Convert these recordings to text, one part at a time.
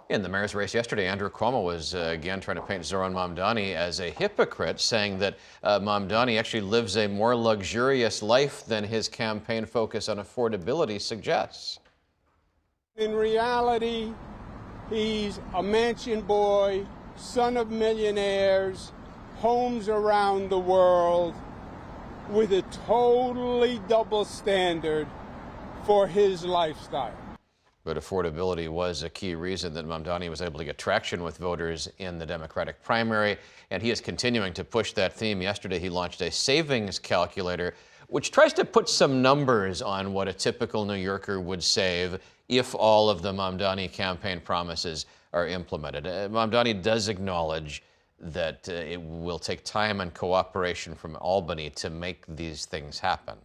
In the mayor's race yesterday, Andrew Cuomo was again trying to paint Zohran Mamdani as a hypocrite, saying that Mamdani actually lives a more luxurious life than his campaign focus on affordability suggests. In reality, he's a mansion boy, son of millionaires, homes around the world, with a totally double standard for his lifestyle. But affordability was a key reason that Mamdani was able to get traction with voters in the Democratic primary, and he is continuing to push that theme. Yesterday, he launched a savings calculator, which tries to put some numbers on what a typical New Yorker would save if all of the Mamdani campaign promises are implemented. Mamdani does acknowledge that it will take time and cooperation from Albany to make these things happen.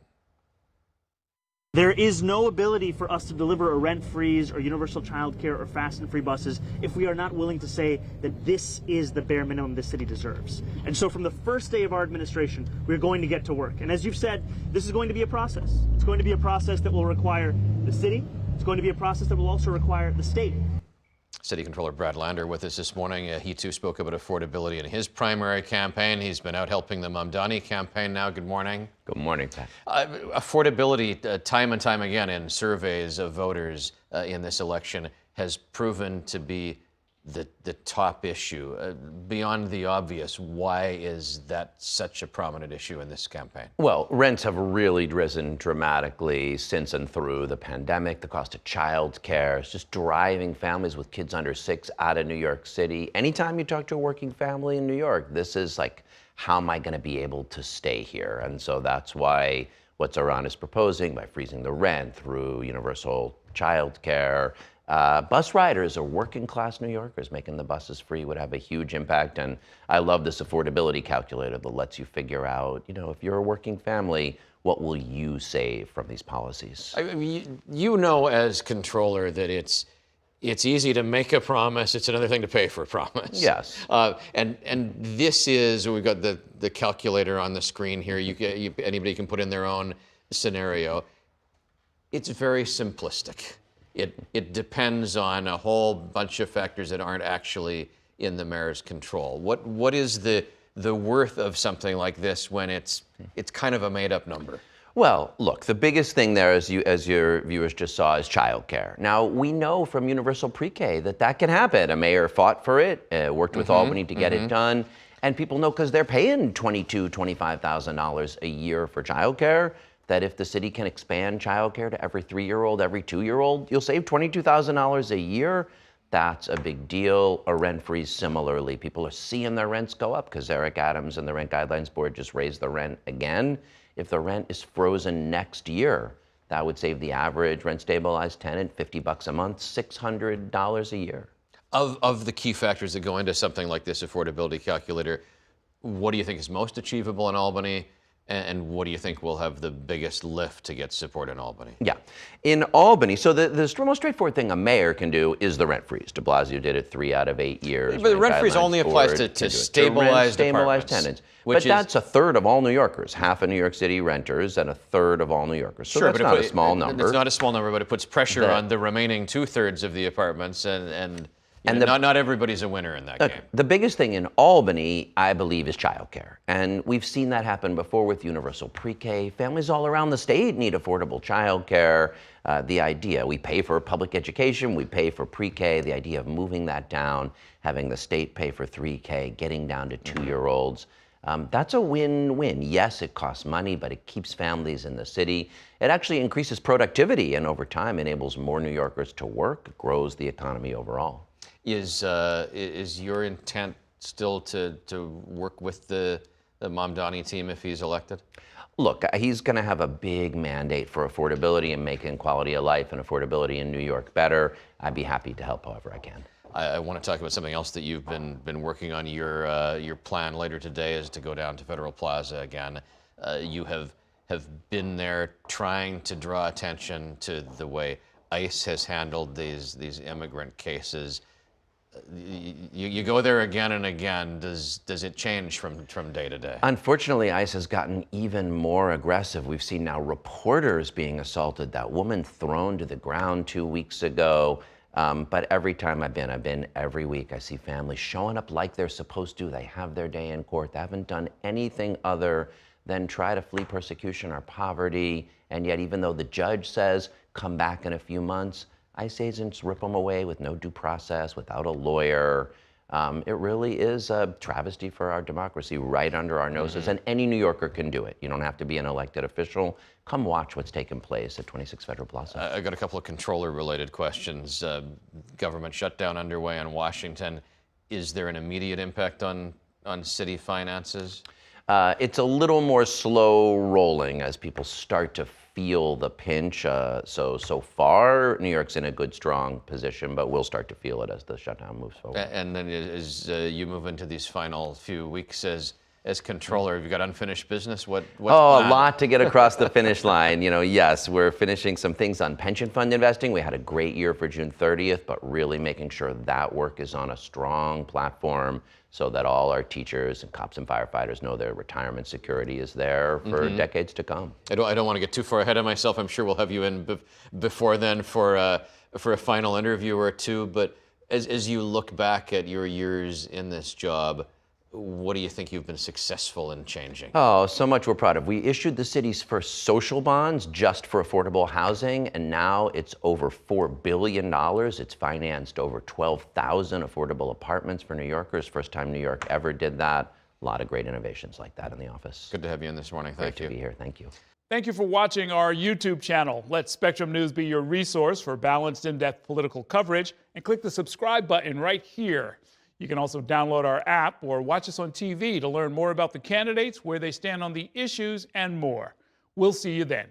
There is no ability for us to deliver a rent freeze or universal child care or fast and free buses if we are not willing to say that this is the bare minimum this city deserves. And so from the first day of our administration, we're going to get to work. And as you've said, this is going to be a process. It's going to be a process that will require the city. It's going to be a process that will also require the state. City Comptroller Brad Lander with us this morning. He too spoke about affordability in his primary campaign. He's been out helping the Mamdani campaign now. Good morning. Good morning, Pat. Affordability, time and time again in surveys of voters in this election, has proven to be the top issue. Beyond the obvious, why is that such a prominent issue in this campaign? Well, rents have really risen dramatically since and through the pandemic. The cost of child care is just driving families with kids under 6 out of New York City. Anytime you talk to a working family in New York, this is like, how am I going to be able to stay here? And so that's why what Zohran is proposing, by freezing the rent through universal child care, bus riders or working class New Yorkers, making the buses free would have a huge impact. And I love this affordability calculator that lets you figure out, if you're a working family, what will you save from these policies? I mean, you know as controller that it's easy to make a promise. It's another thing to pay for a promise. Yes. And this is, we've got the calculator on the screen here. Anybody can put in their own scenario. It's very simplistic. It depends on a whole bunch of factors that aren't actually in the mayor's control. What is the worth of something like this when it's kind of a made-up number? Well, look, the biggest thing there, as your viewers just saw, is childcare. Now, we know from universal pre-K that can happen. A mayor fought for it, worked with Albany to get it done, and people know because they're paying $22,000, $25,000 a year for childcare, that if the city can expand childcare to every 3-year-old, every 2-year-old, you'll save $22,000 a year. That's a big deal. A rent freeze similarly. People are seeing their rents go up because Eric Adams and the Rent Guidelines Board just raised the rent again. If the rent is frozen next year, that would save the average rent stabilized tenant $50 a month, $600 a year. Of the key factors that go into something like this affordability calculator, what do you think is most achievable in Albany? And what do you think will have the biggest lift to get support in Albany? Yeah, in Albany, so the most straightforward thing a mayor can do is the rent freeze. De Blasio did it 3 out of 8 years. But the rent freeze only applies to stabilized tenants. But that's a third of all New Yorkers, half of New York City renters and a third of all New Yorkers. So sure, that's not a small number. It's not a small number, but it puts pressure on the remaining 2/3 of the apartments and not everybody's a winner in that game. The biggest thing in Albany, I believe, is childcare. And we've seen that happen before with universal pre-K. Families all around the state need affordable childcare. The idea, we pay for public education, we pay for pre-K. The idea of moving that down, having the state pay for 3K, getting down to 2-year-olds. That's a win-win. Yes, it costs money, but it keeps families in the city. It actually increases productivity and over time enables more New Yorkers to work, grows the economy overall. Is your intent still to work with the Mamdani team if he's elected? Look, he's going to have a big mandate for affordability and making quality of life and affordability in New York better. I'd be happy to help however I can. I want to talk about something else that you've been working on. Your plan later today is to go down to Federal Plaza again. You have been there trying to draw attention to the way ICE has handled these immigrant cases. You go there again and again. Does it change from day to day? Unfortunately, ICE has gotten even more aggressive. We've seen now reporters being assaulted. That woman thrown to the ground 2 weeks ago. But every time I've been every week. I see families showing up like they're supposed to. They have their day in court. They haven't done anything other than try to flee persecution or poverty. And yet, even though the judge says, come back in a few months, ICE agents rip them away with no due process, without a lawyer. It really is a travesty for our democracy right under our noses, and any New Yorker can do it. You don't have to be an elected official. Come watch what's taking place at 26 Federal Plaza. I got a couple of controller-related questions. Government shutdown underway in Washington. Is there an immediate impact on city finances? It's a little more slow rolling as people start to feel the pinch. So far, New York's in a good, strong position, but we'll start to feel it as the shutdown moves forward. And then as you move into these final few weeks as controller, have you got unfinished business? What's a planned? lot to get across the finish line. Yes, we're finishing some things on pension fund investing. We had a great year for June 30th, but really making sure that work is on a strong platform so that all our teachers and cops and firefighters know their retirement security is there for decades to come. I don't want to get too far ahead of myself. I'm sure we'll have you in before then for a final interview or two. But as you look back at your years in this job, what do you think you've been successful in changing? Oh, so much we're proud of. We issued the city's first social bonds just for affordable housing, and now it's over $4 billion. It's financed over 12,000 affordable apartments for New Yorkers. First time New York ever did that. A lot of great innovations like that in the office. Good to have you in this morning. Thank you. Great to be here. Thank you. Thank you for watching our YouTube channel. Let Spectrum News be your resource for balanced, in-depth political coverage, and click the subscribe button right here. You can also download our app or watch us on TV to learn more about the candidates, where they stand on the issues, and more. We'll see you then.